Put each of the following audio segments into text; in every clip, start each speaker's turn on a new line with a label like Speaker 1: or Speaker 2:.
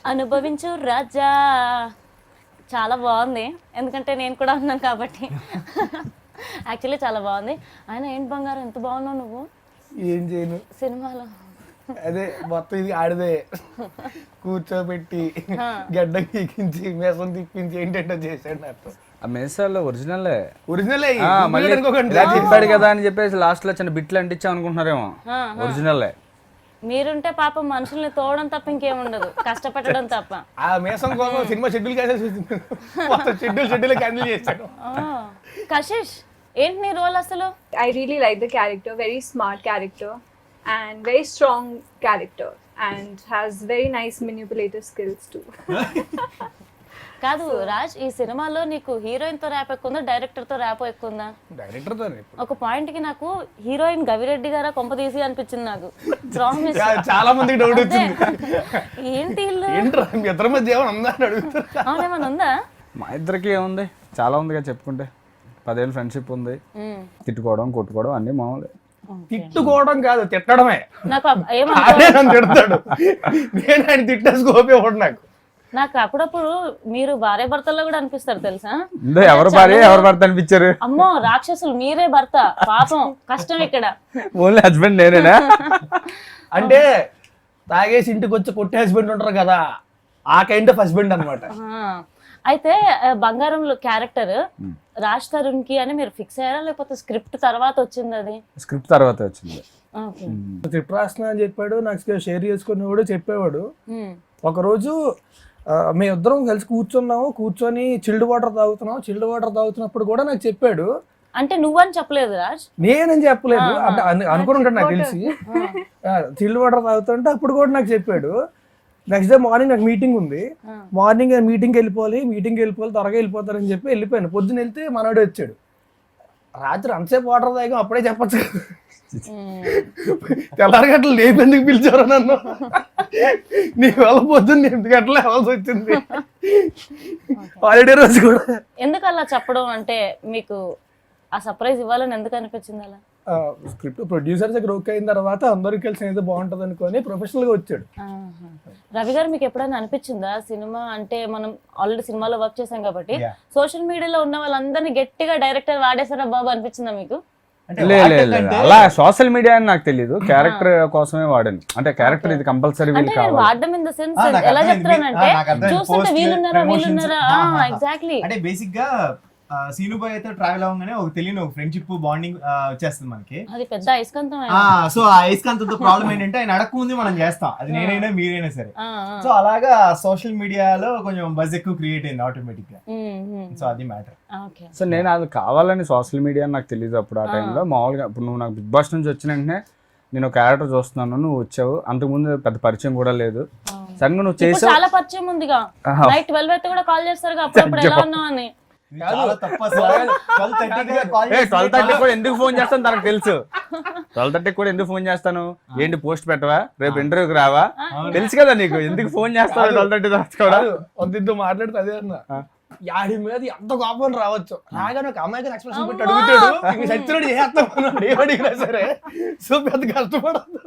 Speaker 1: అనుభవించు రాజా చాలా బాగుంది. ఎందుకంటే నేను కూడా ఉన్నాను కాబట్టి. యాక్చువల్లీ చాలా బాగుంది. ఆయన ఏంటి బంగారం ఎంత బాగున్నావు నువ్వు
Speaker 2: ఏం చేయను
Speaker 1: సినిమాలో.
Speaker 2: అదే మొత్తం ఇది ఆడదే కూర్చోబెట్టి గడ్డ గీకించి మేసం తిప్పించి ఏంటంటే చేశాడు నాతో.
Speaker 3: ఆ మెసాల్లో ఒరిజినల్లే
Speaker 2: ఒరిజినల్
Speaker 3: మళ్ళీ ఇలా చెప్పాడు కదా అని చెప్పేసి లాస్ట్ లో చిన్న బిట్లు అంటించాం అనుకుంటున్నారేమో. ఒరిజినల్లే.
Speaker 1: మీరుంటే పాపం మనుషుల్ని తోవడం తప్ప ఇంకేముండదు, కష్టపెట్టడం తప్ప.
Speaker 2: ఆ మేసం కోసం సినిమా షెడ్యూల్ షెడ్యూల్ క్యాన్సిల్ చేశాడు.
Speaker 1: కశిష్ ఏంటి నీ రోల్ అసలు?
Speaker 4: I really like the character, very smart character and very strong character and has very nice manipulative skills too.
Speaker 1: కాదు రాజ్, ఈ సినిమాలో నీకు హీరోయిన్ తో ర్యాప్ ఎక్కువ ఉందా, డైరెక్టర్ తో ర్యాప్ ఎక్కువ ఉందా?
Speaker 2: డైరెక్టర్ తో
Speaker 1: ఒక పాయింట్ కి నాకు హీరోయిన్ గవిరెడ్డి గారా కొంప తీసి అనిపించింది నాకు. ప్రామిస్.
Speaker 2: చాలా మందికి డౌట్ వచ్చింది,
Speaker 1: ఏంటి ఇల్లు
Speaker 2: ఏంట్రా మీ ఇద్దరి మధ్య ఏమైనా ఉందా అని అడుగుతారు.
Speaker 1: అవునేమన్నా ఉందా?
Speaker 3: మా ఇద్దరికి ఏముంది, చాలా ఉందిగా చెప్పుకుంటే. 10 ఏళ్ళ ఫ్రెండ్షిప్ ఉంది. తిట్టుకోవడం కొట్టుకోవడం అన్ని మామూలే.
Speaker 2: తిట్టుకోవడం కాదు తిట్టడమే.
Speaker 1: నాకు
Speaker 2: అదే నన్ను తిడతాడు, నేను ఆయన తిట్టేసుకోపేవాడు.
Speaker 1: నాకు అప్పుడప్పుడు మీరు భార్య భర్తల్లో కూడా అనిపిస్తారు తెలుసా?
Speaker 3: ఎవరు భార్య ఎవరు భర్త అనిపించారు?
Speaker 1: అమ్మో రాక్షసులు, మీరే భర్త, పాపం కష్టం ఇక్కడ.
Speaker 3: ఓన్లీ హస్బెండ్ నేనేనా?
Speaker 2: అంటే తాగేసి ఇంటికి వచ్చి కొట్టే హస్బెండ్ ఉంటారు కదా, ఆ కైండ్ ఆఫ్ హస్బెండ్ అనమాట.
Speaker 1: అయితే బంగారంలో క్యారెక్టర్ రాజ్ తరుణ్ కి అని మీరు ఫిక్స్ అయ్యారా, లేకపోతే స్క్రిప్ట్ తర్వాత వచ్చింది? అది
Speaker 3: స్క్రిప్ట్ తర్వాత వచ్చింది.
Speaker 2: స్క్రిప్ట్ రాసిన అని చెప్పాడు, నాకు షేర్ చేసుకుని కూడా చెప్పేవాడు. ఒకరోజు మేమిద్దరం కలిసి కూర్చొని చిల్డ్ వాటర్ తాగుతున్నప్పుడు కూడా నాకు చెప్పాడు.
Speaker 1: అంటే నువ్వని చెప్పలేదు రాజ్?
Speaker 2: నేనని చెప్పలేదు, అంటే అనుకుని ఉంటాడు నాకు తెలిసి. చిల్డ్ వాటర్ తాగుతుంటే అప్పుడు కూడా నాకు చెప్పాడు. నెక్స్ట్ డే మార్నింగ్ నాకు మీటింగ్ ఉంది, మార్నింగ్ మీటింగ్కి వెళ్ళిపోవాలి త్వరగా వెళ్ళిపోతారని చెప్పి వెళ్ళిపోయాను. పొద్దున వెళ్తే మనోడే వచ్చాడు. రాత్రి అంతసేపు వాటర్ తాగాం, అప్పుడే చెప్పచ్చు కదా. తెల్లారగట్లు లేపు ఎందుకు పిలిచారు నన్ను, నీ వల్ల పొద్దున్న 8 గంటలు అవ్వాల్సి వచ్చింది హాలిడే రోజు కూడా.
Speaker 1: ఎందుకు అలా చెప్పడం, అంటే మీకు ఆ సర్ప్రైజ్ ఇవ్వాలని ఎందుకు అనిపించింది అలా?
Speaker 2: స్క్రిప్ట్ ప్రొడ్యూసర్ దగ్గర ఓకే అయిన తర్వాత అందరికి కలిసి ఏదో బాగుంటది అనుకొని ప్రొఫెషనల్ గా వచ్చాడు.
Speaker 1: రవి గారు, మీకు ఎప్పుడైనా అనిపించిందా సినిమా అంటే మనం ఆల్రెడీ సినిమాలో వర్క్ చేసాం కాబట్టి సోషల్ మీడియాలో ఉన్న వాళ్ళందరినీ గట్టిగా డైరెక్టర్ వాడేసారా బాబు అనిపించిందా మీకు?
Speaker 3: అలా సోషల్ మీడియా అని నాకు తెలియదు, క్యారెక్టర్ కోసమే వాడాను. అంటే క్యారెక్టర్ ఇది కంపల్సరీ
Speaker 1: వాడడం ఇన్ ద సెన్స్ ఎలా చెప్తానంటే చూస్తుంటే వీళ్ళున్నారా ఎగ్జాక్ట్లీ.
Speaker 5: అంటే బేసిక్ గా సీను బాయ్ అయితే ట్రావెల్ అవ్వగానే ఒక తెలియని ఒక ఫ్రెండ్షిప్ బాండింగ్ వచ్చేస్తుంది మనకి.
Speaker 1: అది పెద్ద అయస్కాంతం.
Speaker 5: సో ఆ అయస్కాంతంతో ప్రాబ్లం ఏంటంటే ఆయన అడగక ముందు మనం చేస్తాం, అది నేనైనా మీరైనా సరే. సో అలాగా సోషల్ మీడియాలో కొంచెం బజ్ ఎక్కువ క్రియేట్ అయింది ఆటోమేటిక్ గా. సో అది మ్యాటర్.
Speaker 3: సో నేను అది కావాలని సోషల్ మీడియా నాకు తెలియదు అప్పుడు. ఆ టైంలో మామూలుగా ఇప్పుడు నువ్వు నాకు బిగ్ బాస్ నుంచి వచ్చిన వెంటనే నేను క్యారెక్టర్ చూస్తున్నాను, నువ్వు వచ్చావు. అంతకుముందు పెద్ద పరిచయం కూడా లేదు. సడన్గా నువ్వు చేసావు,
Speaker 1: చాలా పరిచయం ఉందిగా. నైట్ 12 అయితే కూడా కాల్ చేస్తారు అప్పుడప్పుడు ఎలా ఉన్నావు అని.
Speaker 3: 12:30 కూడా ఎందుకు ఫోన్ చేస్తాను తనకు తెలుసు. 12:30 కూడా ఎందుకు ఫోన్ చేస్తాను, ఏంటి పోస్ట్ పెట్టవా, రేపు ఇంటర్వ్యూకి రావా, తెలుసు కదా నీకు. ఎందుకు ఫోన్ చేస్తాను 12:30 తర్వాత కూడా?
Speaker 2: వద్దు మాట్లాడితే అదే అన్న, యాడి మీద ఎంత కోపం రావచ్చు. రాగానే ఒక అమ్మాయికి ఎక్స్ప్రెషన్ పెట్టి అడుగుతాడు, సచ్చినోడు చేస్తామన్నాడు ఏమడిగినా సరే. సో పెద్ద కష్టపడదు,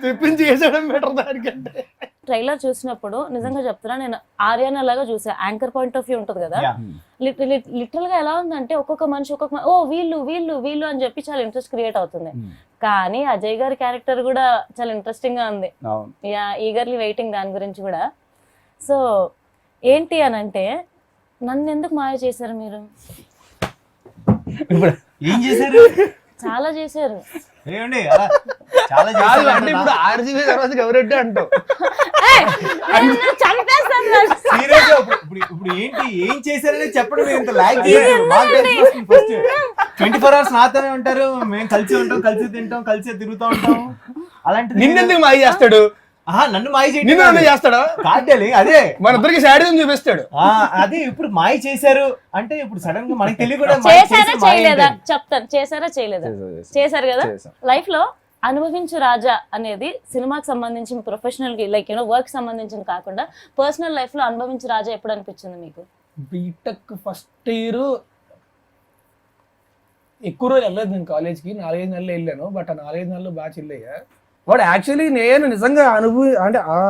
Speaker 2: తెప్పించి చేసాడం బెటర్ దానికంటే.
Speaker 1: ట్రైలర్ చూసినప్పుడు నిజంగా చెప్తున్నా, నేను ఆర్యానా లాగా చూసా. యాంకర్ పాయింట్ ఆఫ్ వ్యూ ఉంటది కదా, లిటరల్ గా ఎలా ఉందంటే ఒక్కొక్క మనిషి ఓ వీళ్ళు వీళ్ళు వీళ్ళు అని చెప్పి చాలా ఇంట్రెస్ట్ క్రియేట్ అవుతుంది. కానీ అజయ్ గారి క్యారెక్టర్ కూడా చాలా ఇంట్రెస్టింగ్ గా ఉంది. ఈగర్లీ వెయిటింగ్ దాని గురించి కూడా. సో ఏంటి అని అంటే, నన్ను ఎందుకు మాయ చేశారు మీరు?
Speaker 5: ఏం చేశారు?
Speaker 1: చాలా చేశారు.
Speaker 2: అంటే ఇప్పుడు ఆర్జీవీ తర్వాత గౌరెడ్డి అంటావు.
Speaker 5: ఇప్పుడు ఏంటి ఏం చేశారని చెప్పడం ఇంత లాగ్ చేశారు. 24 hours నాతోనే ఉంటారు, మేము కలిసి ఉంటాం, కలిసి తింటాం, కలిసి తిరుగుతూ ఉంటాం. అలాంటి
Speaker 2: నిన్నెందుకు మాయ చేస్తాడు?
Speaker 5: నన్ను మాయ
Speaker 2: చేస్తాడా?
Speaker 5: కాదేలి, అదే
Speaker 2: మన ఇద్దరికి శాడిజం చూపిస్తాడు.
Speaker 5: అదే ఇప్పుడు మాయ చేశారు అంటే ఇప్పుడు సడన్ గా మనకి తెలియకుండా
Speaker 1: చేశారా చేయలేదా చెప్తాను. చేశారా చేయలేదా? చేశారు కదా. లైఫ్ లో అనుభవించు రాజా అనేది సినిమాకి సంబంధించి ప్రొఫెషనల్ లైక్ వర్క్ సంబంధించింది కాకుండా పర్సనల్ లైఫ్ లో అనుభవించు రాజా ఎప్పుడు అనిపించింది మీకు?
Speaker 2: బీటెక్ ఫస్ట్ ఇయర్ ఎక్కువ రోజు వెళ్ళలేదు నేను కాలేజ్కి, 4-5 నెలలు వెళ్ళాను. బట్ ఆ 4-5 నెలలు బాగా చిల్లయ్యా. వాడు యాక్చువల్లీ నేను నిజంగా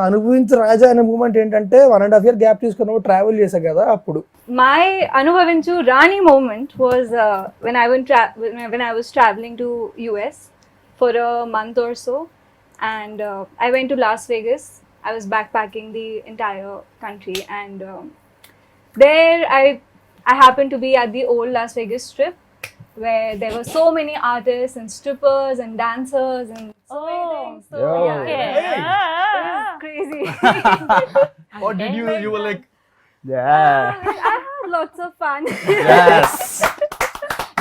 Speaker 2: అనుభవించే రాజా అనే మూమెంట్ ఏంటంటే 1.5 year గ్యాప్ తీసుకుని ట్రావెల్ చేశా కదా అప్పుడు.
Speaker 4: My Anubhavinchu Rani moment was when I was traveling to US for a month or so, and I went to Las Vegas. I was backpacking the entire country, and there I happened to be at the old Las Vegas Strip, where there were so many artists and strippers and dancers and so many things. So
Speaker 3: Yo.
Speaker 4: yeah,
Speaker 1: Okay.
Speaker 4: it was crazy.
Speaker 5: What did you were like
Speaker 4: I had lots of fun.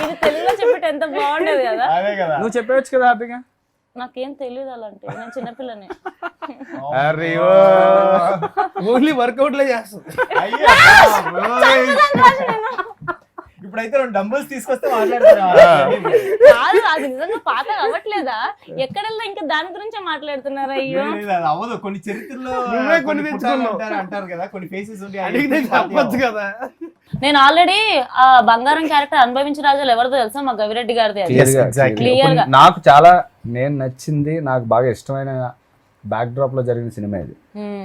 Speaker 1: ఇది తెలుగులో చెప్పితే ఎంత బాగుండేది కదా.
Speaker 5: అదే కదా.
Speaker 3: నువ్వు చెప్పవచ్చు కదా హ్యాపీగా.
Speaker 1: నాకేం తెలియదు అలాంటి, నేను చిన్నపిల్లని.
Speaker 2: ఓన్లీ వర్కౌట్లే చేస్తుంది.
Speaker 5: అయ్యా ఇప్పుడైతే 2 డంబుల్స్ తీసుకొస్తే మాట్లాడతారు.
Speaker 1: కాదు, అది నిజంగా పాత అవ్వట్లేదా? ఎక్కడెల్లా ఇంకా దాని గురించే మాట్లాడుతున్నారు. అయ్యో
Speaker 5: అది అవ్వదు. కొన్ని చరిత్రలో
Speaker 2: నువ్వే కొన్ని
Speaker 5: పుట్టాలు
Speaker 2: తెచ్చుకున్నావు.
Speaker 5: అంటారు కదా, కొన్ని ఫేసెస్
Speaker 2: అడిగితే చెప్పొచ్చు కదా.
Speaker 1: నేను ఆల్రెడీ ఆ బంగారం క్యారెక్టర్ అనుభవించిన రాజాలు ఎవరిదో తెలుసా? మా గవిరెడ్డి గారిది. అది Clear గా.
Speaker 3: నాకు చాలా నేను నచ్చింది, నాకు బాగా ఇష్టమైన బ్యాక్ డ్రాప్ లో జరిగిన సినిమా ఇది.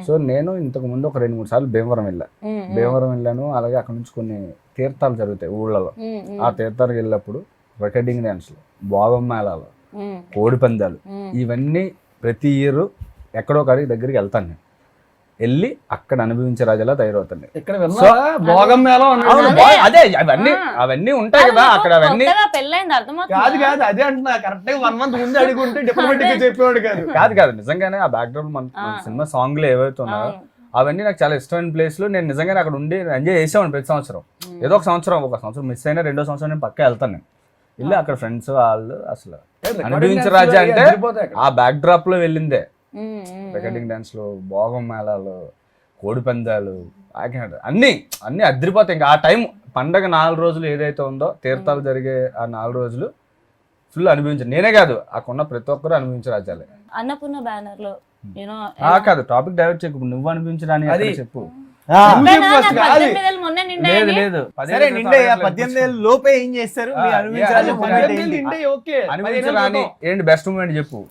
Speaker 3: సో నేను ఇంతకు ముందు ఒక 2-3 సార్లు భీమవరం వెళ్ళాను. అలాగే అక్కడ నుంచి కొన్ని తీర్థాలు జరుగుతాయి ఊళ్ళలో. ఆ తీర్థాలకు వెళ్ళినప్పుడు రికార్డింగ్ డాన్స్లు, భోగం మేళాలు, కోడి పందాలు, ఇవన్నీ ప్రతి ఇయర్ ఎక్కడో దగ్గరికి వెళ్తాను. నేను వెళ్ళి అక్కడ అనుభవించే రాజాలా తయారవుతాను.
Speaker 2: ఇక్కడ భోగం మేళం
Speaker 3: అదే అవన్నీ ఉంటాయి కదా అక్కడ. అవన్నీ
Speaker 1: పెళ్ళైంది
Speaker 2: కాదు
Speaker 1: అర్థమవుతుంది.
Speaker 2: కాదు అదే అంటున్నా. కరెక్ట్ గా 1 month ముందు అడుగుంటే డిప్లొమాటిక్ చెప్పేవాడు కాదు.
Speaker 3: కాదు నిజంగానే ఆ బ్యాక్ డ్రాప్ మన సినిమా సాంగ్లు ఏవైతే ఉన్నాయో అవన్నీ నాకు చాలా ఇష్టమైన ప్లేస్లు. నేను నిజంగానే అక్కడ ఉండి ఎంజాయ్ చేసేవాడిని ప్రతి సంవత్సరం. ఏదో ఒక సంవత్సరం మిస్ అయినా 2వ సంవత్సరం నేను పక్కా వెళ్తాను. నేను వెళ్ళి అక్కడ ఫ్రెండ్స్ వాళ్ళు అసలు అనుభవించే రాజా అంటే ఆ బ్యాక్ డ్రాప్ లో వెళ్ళిందే. రికార్డింగ్ డాన్స్లు, భోగం మేళాలు, కోడి పందాలు, అన్ని అదిరిపోతాయి. ఇంకా ఆ టైం పండగ 4 రోజులు ఏదైతే ఉందో, తీర్థాలు జరిగే ఆ 4 రోజులు ఫుల్ అనుభవించారు. నేనే కాదు, అక్కడున్న ప్రతి ఒక్కరు అనుభవించే రాజ్యాలే.
Speaker 1: అన్నపూర్ణ బ్యానర్ లో
Speaker 3: కాదు టాపిక్ డైవర్ట్ చేయకు, నువ్వు అనుభవించరాని
Speaker 2: అది
Speaker 3: చెప్పు.
Speaker 1: మొన్న
Speaker 3: లేదు లేదు
Speaker 5: సరే నిండే 18 ఏళ్ళ లోపే ఏం చేస్తారు? మీ
Speaker 3: అనుభవించరాని ఏంటి బెస్ట్ మూమెంట్ చెప్పు.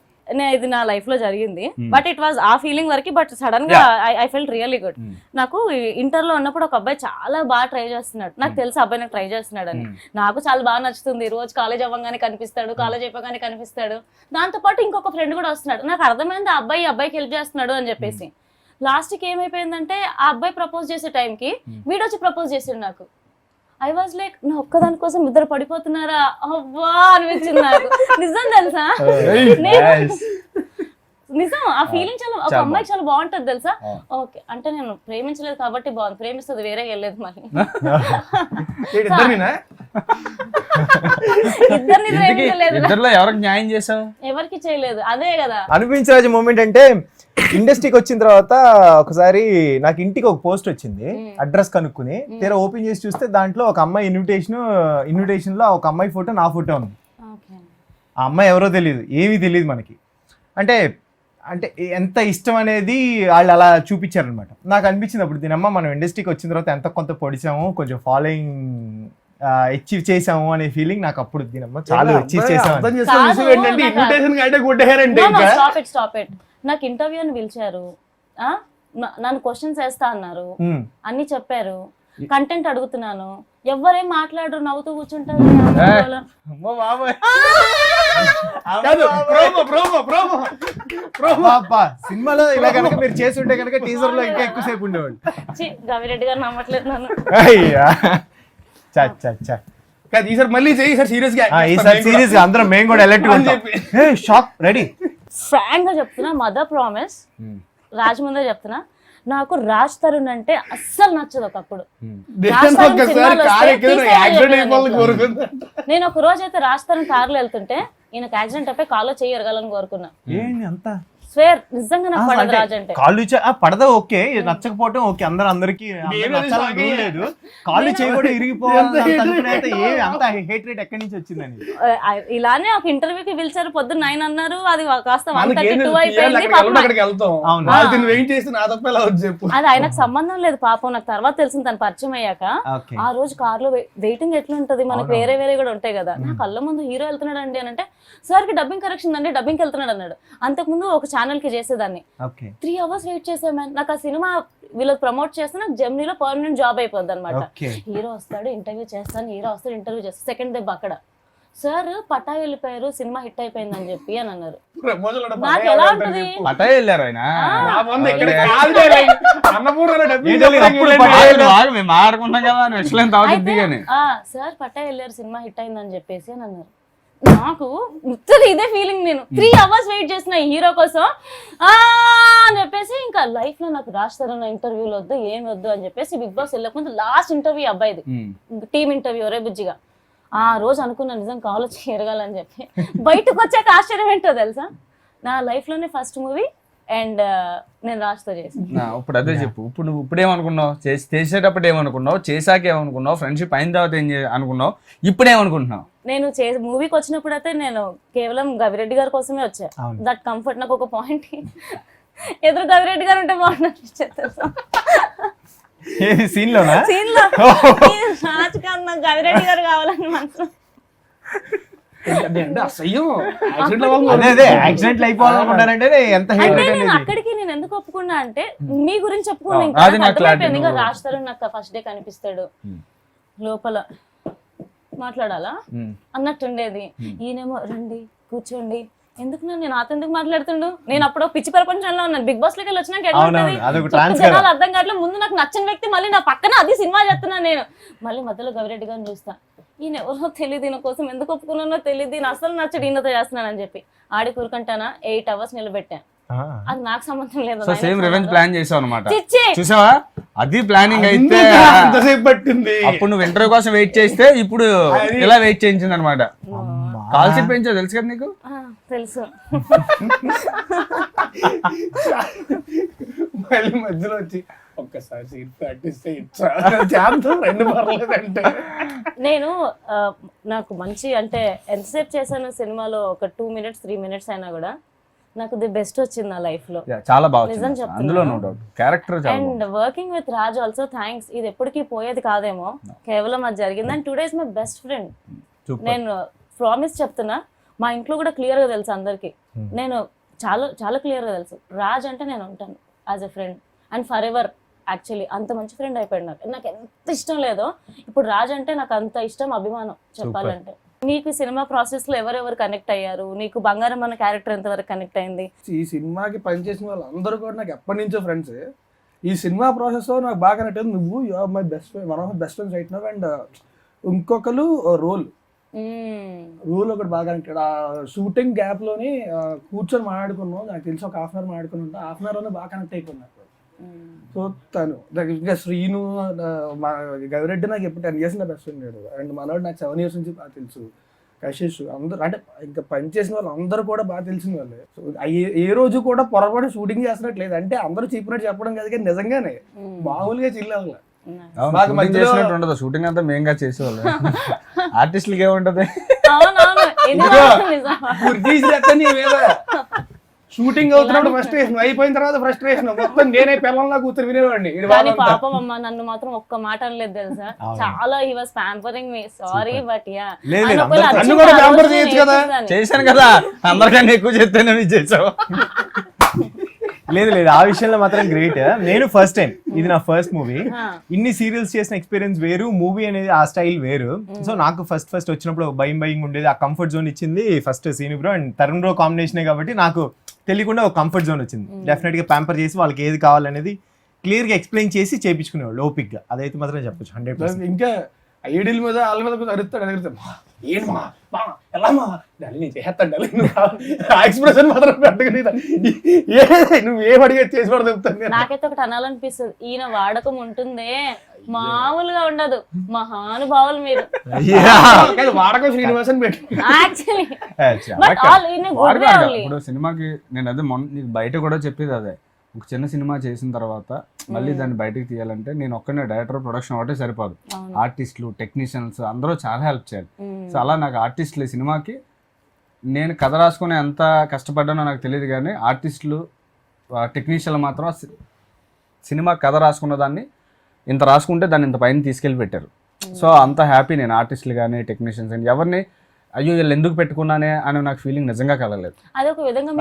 Speaker 1: ఇది నా లైఫ్ లో జరిగింది, బట్ ఇట్ వాజ్ ఆ ఫీలింగ్ వరకు. బట్ సడన్ గా ఐ ఫెల్ట్ రియల్లీ గుడ్. నాకు ఇంటర్ లో ఉన్నప్పుడు ఒక అబ్బాయి చాలా బాగా ట్రై చేస్తున్నాడు. నాకు తెలుసు అబ్బాయి నాకు ట్రై చేస్తున్నాడు అని. నాకు చాలా బాగా నచ్చుతుంది. రోజు కాలేజ్ అవ్వగానే కనిపిస్తాడు, కాలేజ్ అయిపోగానే కనిపిస్తాడు. దాంతో పాటు ఇంకొక ఫ్రెండ్ కూడా వస్తున్నాడు. నాకు అర్థమైంది ఆ అబ్బాయికి హెల్ప్ చేస్తున్నాడు అని చెప్పేసి. లాస్ట్ కి ఏమైపోయిందంటే ఆ అబ్బాయి ప్రపోజ్ చేసే టైంకి వీడొచ్చి ప్రపోజ్ చేసాడు నాకు. ఐ వాజ్ లైక్, నా ఒక్కదాని కోసం ఇద్దరు పడిపోతున్నారా అవ్వా అనిపించింది నాకు. నిజం తెలుసా, నిజం. ఆ ఫీలింగ్ చాలా, ఒక అమ్మాయికి చాలా బాగుంటది తెలుసా. ఓకే అంటే నేను ప్రేమించలేదు కాబట్టి బాగుంది, ప్రేమిస్తుంది వేరే వెళ్ళలేదు మరి. ఇద్దరిని ప్రేమించలేదు,
Speaker 3: ఇద్దరిలో ఎవరికి న్యాయం చేసావు?
Speaker 1: ఎవరికి చేయలేదు. అదే కదా
Speaker 5: అనిపించరాజు మూమెంట్ అంటే. ఇండస్ట్రీకి వచ్చిన తర్వాత ఒకసారి నాకు ఇంటికి ఒక పోస్ట్ వచ్చింది, అడ్రస్ కనుక్కుని తీరా ఓపెన్ చేసి చూస్తే దాంట్లో ఒక అమ్మాయి ఇన్విటేషన్ లో ఒక అమ్మాయి ఫోటో, నా ఫోటో ఉంది. ఆ అమ్మాయి ఎవరో తెలియదు, ఏమీ తెలియదు మనకి. అంటే ఎంత ఇష్టం అనేది వాళ్ళు అలా చూపించారనమాట. నాకు అనిపించింది అప్పుడు, దీనమ్మ మనం ఇండస్ట్రీకి వచ్చిన తర్వాత ఎంత కొంత పొడిచాము, కొంచెం ఫాలోయింగ్ అచీవ్ చేసాము అనే ఫీలింగ్ నాకు అప్పుడు. దీనమ్మ చాలా అచీవ్ చేసాము.
Speaker 1: Stop it. నాకు ఇంటర్వ్యూ అని పిలిచారు, నన్ను క్వశ్చన్స్ వేస్తా అన్నారు, అన్ని చెప్పారు, కంటెంట్ అడుగుతున్నాను, ఎవరేం మాట్లాడరు, నవ్వుతూ కూర్చుంటారు.
Speaker 5: సినిమాలో ఇలా కనుక మీరు చేసి ఉంటే కనుక టీజర్ లో ఇంకా ఎక్కువసేపు ఉండేవాడు.
Speaker 1: గవిరెడ్డి గారు నమ్మట్లేదు నన్ను.
Speaker 2: ఈసారి మళ్ళీ
Speaker 5: సీరియస్ గా అందరం మేము కూడా ఎలక్ట్ షాక్ రెడీ.
Speaker 1: ఫ్రాంక్ గా చెప్తున్నా, మదర్ ప్రామిస్, రాజ్ ముందే చెప్తున్నా, నాకు రాజ్ తరుణ్ అంటే అస్సలు నచ్చదు. ఒకప్పుడు నేను ఒక రోజు అయితే రాజ్ తరుణ్ కార్లో వెళ్తుంటే ఈయనకు యాక్సిడెంట్ అయిపోయి కాలో చెయ్యి ఎరగాలని కోరుకున్నా. స్వేర్ నిజంగా నాకు పడదు రాజ్ అంటే.
Speaker 5: కాళ్ళు పడద ఓకే, నచ్చకపోవటం ఓకే, అందరికి నచ్చాలని లేదు. కాళ్ళు చేయకూడదు ఇరిగిపోవాలి ఏమి అంత హేట్ రేట్ ఎక్కడి నుంచి వచ్చిందని.
Speaker 1: ఇలానే ఒక ఇంటర్వ్యూకి పిలిచారు, పొద్దున్న 9 అన్నారు, అది కాస్త 1:32 అయిపోయింది. అది ఆయనకు సంబంధం లేదు పాపం, నాకు తర్వాత తెలిసింది తను పరిచయం అయ్యాక. ఆ రోజు కార్ లో వెయిటింగ్ ఎట్లుంటది, మనకు వేరే వేరే కూడా ఉంటాయి కదా. నా కళ్ళ ముందు హీరో వెళ్తున్నాడు అండి అని అంటే, సార్ కి డబ్బింగ్ కరెక్షన్ అండి, డబ్బింగ్ వెళ్తున్నాడు అన్నాడు. అంతకుముందు ఒక ఛానల్ కి చేసేదాన్ని, 3 hours వెయిట్ చేసాను మ్యాన్. నాకు ఆ సినిమా వీళ్ళకి ప్రమోట్ చేస్తే నాకు జెమినీలో పర్మనెంట్ జాబ్ అయిపోద్ది అనమాట. హీరో వస్తాడు, ఇంటర్వ్యూ చేస్తాను, హీరో వస్తాడు, ఇంటర్వ్యూ చేస్తాను. సెకండ్ దెబ్బ అక్కడ, సార్ పటా వెళ్ళిపోయారు, సినిమా హిట్ అయిపోయింది అని చెప్పి అని అన్నారు. నాకు ఎలా ఉంటది,
Speaker 3: పటా వెళ్ళారు ఆయన
Speaker 1: సార్ పటా వెళ్ళారు, సినిమా హిట్ అయింది అని చెప్పేసి అని అన్నారు. నాకు ముచ్చది ఇదే ఫీలింగ్. నేను 3 hours వెయిట్ చేసిన ఈ హీరో కోసం అని చెప్పేసి, ఇంకా లైఫ్ లో నాకు రాస్తారన్న ఇంటర్వ్యూలు వద్దు, ఏమి వద్దు అని చెప్పేసి బిగ్ బాస్ వెళ్ళకముందు లాస్ట్ ఇంటర్వ్యూ అబ్బాయిది, టీమ్ ఇంటర్వ్యూ, ఒరే బుజ్జిగా. ఆ రోజు అనుకున్నా నిజం కాలేజ్ ఎరగాలని చెప్పి. బయటకు వచ్చాక ఆశ్చర్యం ఏంటో తెలుసా, నా లైఫ్ లోనే ఫస్ట్ మూవీ అండ్ నేను రాజ్తో చేసాను.
Speaker 3: ఇప్పుడు అదే చెప్పు, ఇప్పుడు నువ్వు ఇప్పుడు ఏమనుకున్నావు, చేసేటప్పుడు ఏమనుకున్నావు, చేశాక ఏమనుకున్నావు, ఫ్రెండ్షిప్ అయిన తర్వాత ఏం అనుకున్నావు, ఇప్పుడు ఏమనుకుంటున్నావు?
Speaker 1: నేను మూవీకి వచ్చినప్పుడు అయితే నేను కేవలం గవిరెడ్డి గారి కోసమే వచ్చా. That comfort. నాకు ఒక పాయింట్, ఎదురు గవిరెడ్డి గారు ఉంటే బాగుంటుంది సీన్ లో నాకు గవిరెడ్డి గారు కావాలని మనసు. అక్కడికి నేను ఎందుకు ఒప్పుకున్నా అంటే, మీ గురించి చెప్పుకున్నా. రాస్తారు నాకు ఫస్ట్ డే కనిపిస్తాడు, లోపల మాట్లాడాలా అన్నట్టుండేది. ఈయనేమో రండి కూర్చోండి, ఎందుకు నేను నాతో ఎందుకు మాట్లాడుతుండు, నేను అప్పుడు పిచ్చి ప్రపంచంలో ఉన్నాను. బిగ్ బాస్ లోకి వెళ్ళి వచ్చినాక జనాలు అర్థం కావట్లేదు. ముందు నాకు నచ్చిన వ్యక్తి మళ్ళీ నా పక్కన అది సినిమా చేస్తున్నాను నేను. మళ్ళీ మధ్యలో గవిరెడ్డి గారిని చూస్తా, ఈయన ఎవరో తెలియదు, ఈయన కోసం ఎందుకు ఒప్పుకున్నానో తెలియదు, ఈయన అసలు నచ్చడు, ఈయనతో చేస్తున్నాను అని చెప్పి ఆడి కూరుకుంటానా 8 hours నిలబెట్టాను. అది నాకు సంబంధం లేదు.
Speaker 3: సేమ్ రివెంజ్ ప్లాన్ చేసావు అన్నమాట. చూసావా, అది ప్లానింగ్ అయితే అప్పుడు నువ్వు ఇంటర్వ్యూ కోసం వెయిట్ చేస్తే ఇప్పుడు ఇలా వెయిట్ చేయించింది అనమాట. కాల్ సీట్ పెంచావు తెలుసు కదా నీకు?
Speaker 1: తెలుసు.
Speaker 2: మళ్ళీ మధ్యలో వచ్చి ఒక్కసారి సీట్ ప్రాక్టీస్
Speaker 1: నేను నాకు మంచి అంటే ఎంతసేపు చేశాను సినిమాలో, ఒక 2 minutes 3 minutes అయినా కూడా నాకు ది బెస్ట్ వచ్చింది నా లైఫ్ లో.
Speaker 3: చాలా బాగా నిజం చెప్తున్నాను.
Speaker 1: And working with Raj also thanks. ఇది ఎప్పటికీ పోయేది కాదేమో, కేవలం అది జరిగింది. And 2 days my best friend. నేను ప్రామిస్ చెప్తున్నా, మా ఇంట్లో కూడా క్లియర్ గా తెలుసు అందరికి, నేను చాలా చాలా క్లియర్ గా తెలుసు రాజ్ అంటే నేను ఉంటాను as a friend and for ever. Actually అంత మంచి ఫ్రెండ్ అయిపోయాడు నాకు. నాకు ఎంత ఇష్టం లేదో ఇప్పుడు రాజ్ అంటే నాకు అంత ఇష్టం, అభిమానం చెప్పాలంటే. నీకు సినిమా ప్రాసెస్ లో ఎవరెవరు కనెక్ట్ అయ్యారు, నీకు బంగారం అన్న క్యారెక్టర్ ఎంతవరకు కనెక్ట్ అయింది?
Speaker 2: ఈ సినిమాకి పనిచేసిన వాళ్ళు అందరూ కూడా నాకు ఎప్పటి నుంచో ఫ్రెండ్స్. ఈ సినిమా ప్రాసెస్ లో నాకు బాగా కనెక్ట్ అయింది. నువ్వు you are my best friend, one of my best friends right now. And ఇంకొకరు రోల్ ఒకటి బాగా కనెక్టెడ్. ఆ షూటింగ్ గ్యాప్ లోని కూర్చొని మాట్లాడుకున్నాం, నాకు తెలిసి ఒక 1/2 hour మాట్లాడుకుని ఉంటా. 1/2 hour లోనే బాగా కనెక్ట్ అయిపోయింది. సో తను ఇంకా శ్రీను, గవిరెడ్డి నాకు ఎప్పుడు 10 years నా బెస్ట్ ఫ్రెండ్. అండ్ మనోడు నాకు 7 years నుంచి బాగా తెలుసు. కశిష్, అందరూ అంటే ఇంకా పనిచేసిన వాళ్ళు అందరూ కూడా బాగా తెలిసిన వాళ్ళే. సో ఏ రోజు కూడా పొరపాటు షూటింగ్ చేస్తున్నట్లేదు. అంటే అందరూ చెప్పినట్టు చెప్పడం కాదు, కానీ నిజంగానే మామూలుగా చిల్లవల్ల
Speaker 3: షూటింగ్ అంతా మేంగా చేసేవాళ్ళు. ఆర్టిస్టులకి ఏముంటది,
Speaker 2: షూటింగ్ అవుతున్నప్పుడు ఫ్రస్ట్రేషన్, అయిపోయిన తర్వాత ఫ్రస్ట్రేషన్, మొత్తం నేనే పిల్లల్లా కూతురు వినేవాడిని.
Speaker 1: పాపం అమ్మ నన్ను మాత్రం ఒక్క మాట అనలేదు తెలుసా, చాలా he was pampering me. Sorry but yeah
Speaker 3: చేశాను కదా, అందరికన్నా ఎక్కువ చేస్తేనే చేసావు.
Speaker 5: లేదు ఆ విషయంలో మాత్రం గ్రేట్. నేను ఫస్ట్ టైం, ఇది నా ఫస్ట్ మూవీ. ఇన్ని సీరియల్స్ చేసిన ఎక్స్పీరియన్స్ వేరు, మూవీ అనేది ఆ స్టైల్ వేరు. సో నాకు ఫస్ట్ వచ్చినప్పుడు భయం ఉండేది. ఆ కంఫర్ట్ జోన్ ఇచ్చింది first Seenu bro and Tarun bro కాంబినేషనే కాబట్టి నాకు తెలియకుండా ఒక కంఫర్ట్ జోన్ వచ్చింది. డెఫినెట్ గా ప్యాంపర్ చేసి వాళ్ళకి ఏది కావాలనేది క్లియర్ గా ఎక్స్ప్లెయిన్ చేసి చేయించుకునేవాళ్ళు ఓపిక్ గా. అదైతే మాత్రం చెప్పొచ్చు 100%.
Speaker 2: ఇంకా ఐడియల్ మీద వాళ్ళ మీద కొంచెం అరుస్తాడు ఏంటి మా ఎలా మా డాలి నేను చేస్తాను డాలి ఆ ఎక్స్ప్రెషన్ మాత్రం పెట్టగలి నువ్వు ఏం అడిగే చేసి కూడా చెప్తాను.
Speaker 1: నాకైతే ఒకటి అనాలనిపిస్తుంది, ఈయన వాడకం ఉంటుందే మామూలుగా ఉండదు, మహానుభావులు మీరు
Speaker 2: వాడకం శ్రీనివాసన్ పెట్టి
Speaker 1: actually. But all in good way only.
Speaker 3: ఇప్పుడు సినిమాకి నేను అదే నీకు బయట కూడా చెప్పేది అదే, ఒక చిన్న సినిమా చేసిన తర్వాత మళ్ళీ దాన్ని బయటకు తీయాలంటే నేను ఒక్కనే డైరెక్టర్ ప్రొడక్షన్ ఒకటే సరిపోదు, ఆర్టిస్టులు టెక్నీషియన్స్ అందరూ చాలా హెల్ప్ చేయాలి. సో అలా నాకు ఆర్టిస్టులు సినిమాకి నేను కథ రాసుకునే ఎంత కష్టపడ్డానో నాకు తెలియదు, కానీ ఆర్టిస్టులు టెక్నీషియన్లు మాత్రం సినిమా కథ రాసుకున్న దాన్ని ఇంత రాసుకుంటే దాన్ని ఇంత పైన తీసుకెళ్ళి పెట్టారు. సో అంత హ్యాపీ నేను ఆర్టిస్టులు కానీ టెక్నీషియన్స్ కానీ ఎవరిని అయ్యో వీళ్ళు ఎందుకు పెట్టుకున్నానే అని నాకు ఫీలింగ్ నిజంగా కలగలేదు.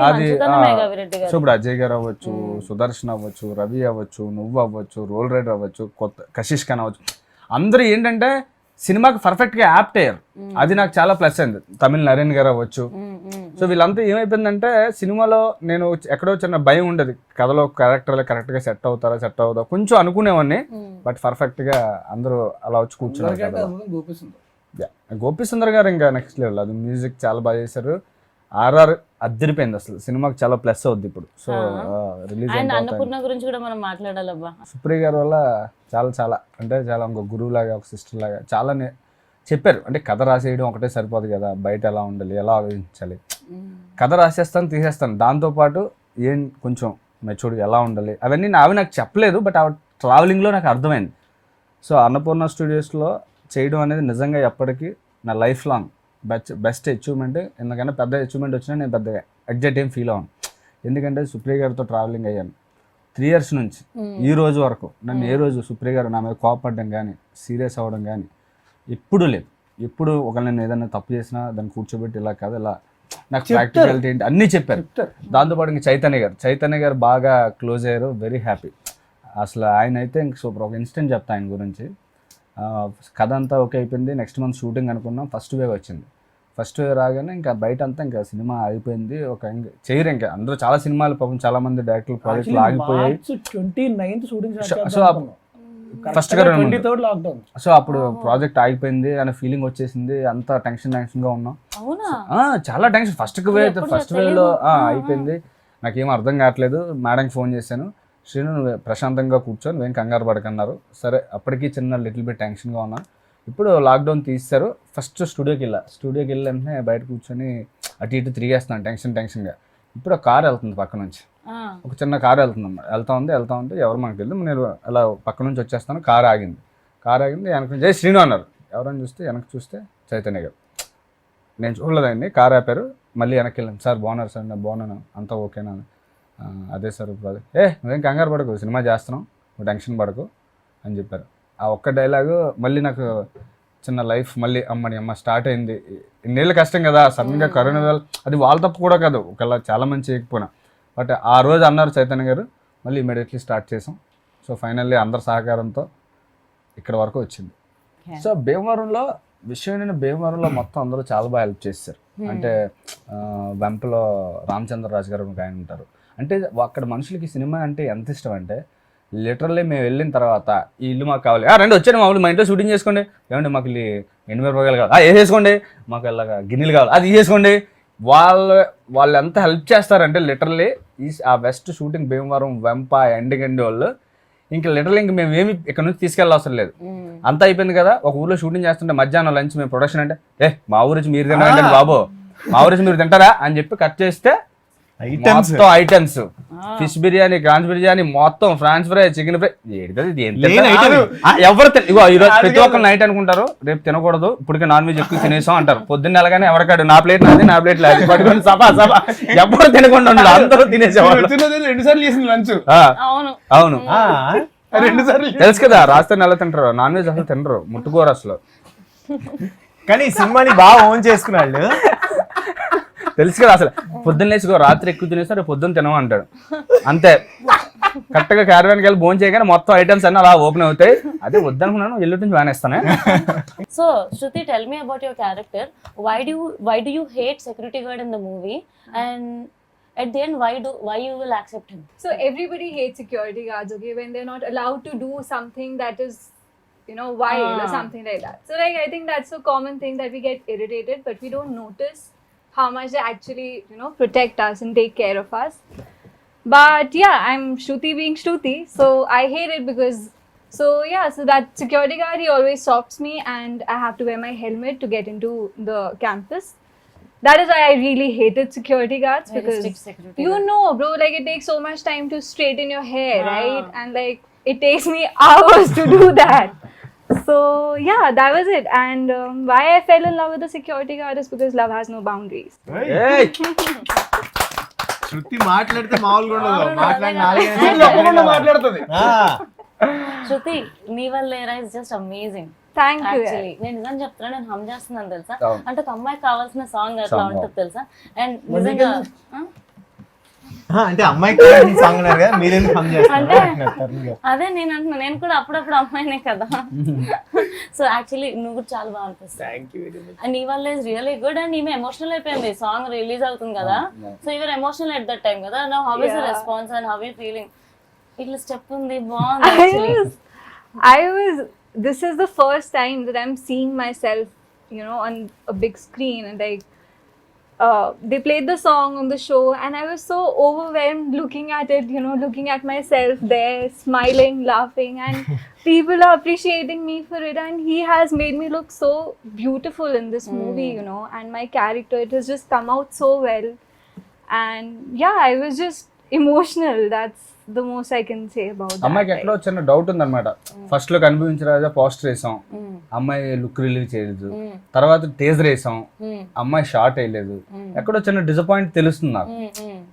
Speaker 3: అది సో ఇప్పుడు అజయ్ గారు అవ్వచ్చు, సుదర్శన్ అవ్వచ్చు, రవి అవ్వచ్చు, నువ్వు అవ్వచ్చు, రోల్ రైడర్ అవ్వచ్చు, కొత్త కశిష్ ఖాన్ అవ్వచ్చు, అందరూ ఏంటంటే సినిమాకి పర్ఫెక్ట్గా యాప్ట్ అయ్యారు. అది నాకు చాలా ప్లస్ అయింది. తమిళ నరేన్ గారు అవ్వచ్చు. సో వీళ్ళంతా ఏమైపోయిందంటే సినిమాలో నేను ఎక్కడో చిన్న భయం ఉండేది, కథలో క్యారెక్టర్లు కరెక్ట్గా సెట్ అవుతారా కొంచెం అనుకునేవాడిని. బట్ పర్ఫెక్ట్గా అందరూ అలా వచ్చి కూర్చున్నారు. గోపి సుందర్ గారు ఇంకా నెక్స్ట్ లెవెల్, అది మ్యూజిక్ చాలా బాగా చేశారు. ఆర్ఆర్ అద్దరిపోయింది, అసలు సినిమాకి చాలా ప్లస్ అవుద్ది ఇప్పుడు. సో రిలీజ్
Speaker 1: అన్నపూర్ణ గురించి కూడా మనం మాట్లాడాలబ్బా.
Speaker 3: సుప్రియ గారి వల్ల చాలా చాలా అంటే చాలా ఇంకో గురువు లాగా, ఒక సిస్టర్ లాగా చాలా చెప్పారు. అంటే కథ రాసేయడం ఒకటే సరిపోదు కదా, బయట ఎలా ఉండాలి, ఎలా ఆలోచించాలి. కథ రాసేస్తాను తీసేస్తాను, దాంతోపాటు ఏం కొంచెం మెచ్యూర్డ్ ఎలా ఉండాలి అవన్నీ నాకు చెప్పలేదు. బట్ ఆ ట్రావెలింగ్లో నాకు అర్థమైంది. సో అన్నపూర్ణ స్టూడియోస్లో చేయడం అనేది నిజంగా ఎప్పటికీ నా లైఫ్ లాంగ్ బెస్ట్ అచీవ్మెంట్. ఎందుకంటే పెద్ద అచీవ్మెంట్ వచ్చినా నేను పెద్దగా ఎగ్జైట్ ఏం ఫీల్ అవ్వను. ఎందుకంటే సుప్రియ గారితో ట్రావెలింగ్ అయ్యాను 3 years నుంచి ఈ రోజు వరకు. నన్ను ఏ రోజు సుప్రియ గారు నా మీద కోపపడడం కానీ సీరియస్ అవ్వడం కానీ ఎప్పుడూ లేదు. ఎప్పుడు ఒకవేళ నేను ఏదైనా తప్పు చేసినా దాన్ని కూర్చోబెట్టి ఇలా కాదు ఇలా నాకు ప్రాక్టికాలిటీ ఏంటి అన్నీ చెప్పారు. దాంతోపాటు ఇంకా చైతన్య గారు బాగా క్లోజ్ అయ్యారు. వెరీ హ్యాపీ అసలు. ఆయన అయితే ఇంక సూపర్. ఒక ఇన్సిడెంట్ చెప్తా ఆయన గురించి. కథ అంతా ఓకే అయిపోయింది. నెక్స్ట్ మంత్ షూటింగ్ అనుకున్నాం. ఫస్ట్ వేవ్ వచ్చింది. ఫస్ట్ వేవ్ రాగానే ఇంకా బయట అంతా ఇంకా సినిమా అయిపోయింది. ఒక చేయరు ఇంకా అందరూ చాలా సినిమాలు పాపం చాలా మంది డైరెక్టర్లు ప్రాజెక్టులు ఆగిపోయాయి.
Speaker 2: 29th shooting
Speaker 3: so first so అప్పుడు ప్రాజెక్ట్ ఆగిపోయింది అనే ఫీలింగ్ వచ్చేసింది. అంతా టెన్షన్గా ఉన్నాం. చాలా టెన్షన్. ఫస్ట్ వేవ్ లో అయిపోయింది. నాకేం అర్థం కావట్లేదు. మేడంకి ఫోన్ చేశాను, శ్రీను నువ్వు ప్రశాంతంగా కూర్చొని నువ్వేం కంగారు పడకన్నారు. సరే అప్పటికి చిన్న లిటిల్ బిట్ టెన్షన్గా ఉన్నా. ఇప్పుడు లాక్డౌన్ తీస్తారు. ఫస్ట్ స్టూడియోకి వెళ్ళి వెంటనే బయట కూర్చొని అటు ఇటు తిరిగేస్తున్నాను టెన్షన్గా. ఇప్పుడు ఒక కార్ వెళ్తుంది పక్క నుంచి, ఒక చిన్న కార్ వెళ్తా ఉంది ఎవరు మనకు తెలియదు. నేను అలా పక్క నుంచి వచ్చేస్తాను. కార్ ఆగింది. వెనక నుంచి జై శ్రీను అన్నారు. ఎవరైనా చూస్తే వెనక్కి చూస్తే చైతన్య గారు. నేను చూడలేదండి. కార్ ఆపారు. మళ్ళీ వెనక్కి వెళ్ళాను. సార్ బాగున్నారు సార్, నేను బాగున్నాను, అంతా ఓకేనా? అదే సార్ ప్రాజెక్ట్. నువ్వేం కంగారు పడకు, సినిమా చేస్తున్నాం, నువ్వు టెన్షన్ పడకు అని చెప్పారు. ఆ ఒక్క డైలాగు మళ్ళీ నాకు చిన్న లైఫ్ మళ్ళీ అమ్మ స్టార్ట్ అయింది. ఇన్నేళ్ళు కష్టం కదా, సడన్గా కరోనా వల్ల అది వాళ్ళ తప్పు కూడా కాదు, ఒకవేళ చాలా మంది చేయకపోయినా. బట్ ఆ రోజు అన్నారు చైతన్య గారు, మళ్ళీ ఇమీడియట్లీ స్టార్ట్ చేసాం. సో ఫైనల్లీ అందరి సహకారంతో ఇక్కడ వరకు వచ్చింది. సో భీమవరంలో మొత్తం అందరూ చాలా బాగా హెల్ప్ చేశారు. అంటే వెంపలో రామచంద్రరాజు గారు ఆయన ఉంటారు. అంటే అక్కడ మనుషులకి సినిమా అంటే ఎంత ఇష్టం అంటే లిటరల్లీ మేము వెళ్ళిన తర్వాత ఈ ఇల్లు మాకు కావాలి, రండి వచ్చాను మా ఊళ్ళు మా ఇంట్లో షూటింగ్ చేసుకోండి, ఏమండి మాకు ఇల్లు 8 రూపాయలు కావాలి, వేసేసుకోండి, మాకు ఇలాగా గిన్నెలు కావాలి, అది చేసుకోండి. వాళ్ళు ఎంత హెల్ప్ చేస్తారంటే లిటరల్లీ ఆ వెస్ట్ షూటింగ్ భీమవరం వెంప ఎండగండి వాళ్ళు ఇంకా లిటరల్లీ ఇంక మేము ఏమి ఇక్కడ నుంచి తీసుకెళ్ళవసరం లేదు. అంతా అయిపోయింది కదా. ఒక ఊర్లో షూటింగ్ చేస్తుంటే మధ్యాహ్నం లంచ్ మేము ప్రొడక్షన్ అంటే మా ఊరించి మీరు తినాలండి బాబు, మా ఊరించి మీరు తింటారా అని చెప్పి కట్ చేస్తే మొత్తం items fish biryani, prawns biryani, మొత్తం ఫ్రాన్స్ ఫ్రై, చికెన్ ఫ్రై, ఎవరు ఈరోజు ప్రతి ఒక్కరు నైట్ అనుకుంటారు రేపు తినకూడదు, ఇప్పటికే నాన్ వెజ్ ఎక్కువ తినేసాం అంటారు. పొద్దున్న వెళ్ళగానే ఎవరికాడు నా ప్లేట్ నాది, నా ప్లేట్ లేదు పట్టుకొని సభ ఎవరు తినకుండా ఉండదు, అందరూ తినేసేవాళ్ళు.
Speaker 2: 2 సార్లు చేసింది లంచ్.
Speaker 3: అవును
Speaker 2: 2 సార్లు
Speaker 3: తెలుసు కదా. రాజస్థాన్ ఎలా తింటారు, నాన్ వెజ్ అసలు తినరు, ముట్టుకోరు అసలు.
Speaker 5: కానీ సినిమాని బాగా ఓన్ చేసుకున్నాళ్ళు
Speaker 3: తెలుసు కదా. అసలు పొద్దున్న లేచి రాత్రి ఎక్కువ తినేస్తారు, పొద్దున్న తినవు అంటాడు. అంతే కరెక్ట్గా క్యారవాన్కి వెళ్ళి భోజనం చేయగానే మొత్తం ఐటమ్స్ అన్నీ అలా ఓపెన్ అవుతాయి. అదే వద్దనుకున్నాను, ఎల్లుండి నుంచి మానేస్తాను.
Speaker 1: So Shruti, tell me about your character. why do you hate security guard in the movie, and at the end why you will accept him?
Speaker 4: So everybody hates security guards, okay, when they're not allowed to do something that is while or
Speaker 1: Ah.
Speaker 4: something like that. So like I think that's a common thing that we get irritated, but we don't notice how much they actually protect us and take care of us. But yeah, I'm Shruti being Shruti, so I hate it because so that security guard, he always stops me and I have to wear my helmet to get into the campus. That is why I really hated security guards,
Speaker 1: Very
Speaker 4: because
Speaker 1: strict security
Speaker 4: you
Speaker 1: guard.
Speaker 4: know, bro, like it takes so much time to straighten your hair,
Speaker 1: Ah.
Speaker 4: right? And like it takes me hours to do that. So yeah, that was it. And why I fell in love with the security guard is because love has no boundaries.
Speaker 3: ఏయ్!
Speaker 5: శృతి మాట్లాడితే మామూలుగా ఉండదు,
Speaker 1: అవును,
Speaker 5: మాట్లాడిన
Speaker 1: అదే కదా.
Speaker 5: 4
Speaker 2: తప్పకుండా మాట్లాడుతుంది.
Speaker 1: శృతి నీ వల్ల is just amazing.
Speaker 4: Thank you.
Speaker 1: Actually నేను నిజం చెప్తున్నా, నేను హమ్ చేస్తున్నాను తెలుసా,
Speaker 3: అవును.
Speaker 1: అంటే ఒక అమ్మాయికి కావాల్సిన సాంగ్ అట్లా
Speaker 3: Song.
Speaker 1: ఉంటుంది తెలుసా. అండ్ నిజంగా
Speaker 5: అంటే అమ్మాయికి సాంగ్ అన్నారు కదా, మీరేందుకు హమ్
Speaker 1: అంటే
Speaker 5: చేస్తారు?
Speaker 1: అదే నేను అంటున్నా, నేను కూడా అప్పుడప్పుడు అమ్మాయినే కదా. సో యాక్చువల్లీ నువ్వు కూడా చాలా బాగా అనిపిస్తుంది. అండ్ నీ వల్ల ఇస్ రియలీ గుడ్. అండ్ ఈమె ఎమోషనల్ అయిపోయింది, సాంగ్ రిలీజ్ అవుతుంది కదా. So your emotional at that time కదా. Now how is the response and how you feeling? ఇట్లా స్టెప్ ఉంది, బాగుంది actually.
Speaker 4: I was this is the first time that I'm seeing myself, on a big screen, and like they played the song on the show and I was so overwhelmed looking at it, looking at myself there, smiling, laughing, and people are appreciating me for it, and he has made me look so beautiful in this movie, and my character, it has just come out so well. And yeah, I was just emotional. That's the most I can say about that.
Speaker 3: అమ్మాయికి ఎక్కడో చిన్న doubt ఉందన్నమాట. First లో కనిపించరాజా poster వేసాం, అమ్మాయి look release చేయలేదు. తర్వాత teaser వేసాం, అమ్మాయి షార్ట్ వేయలేదు. ఎక్కడో చిన్న డిసప్పాయింట్ తెలుస్తుంది నాకు.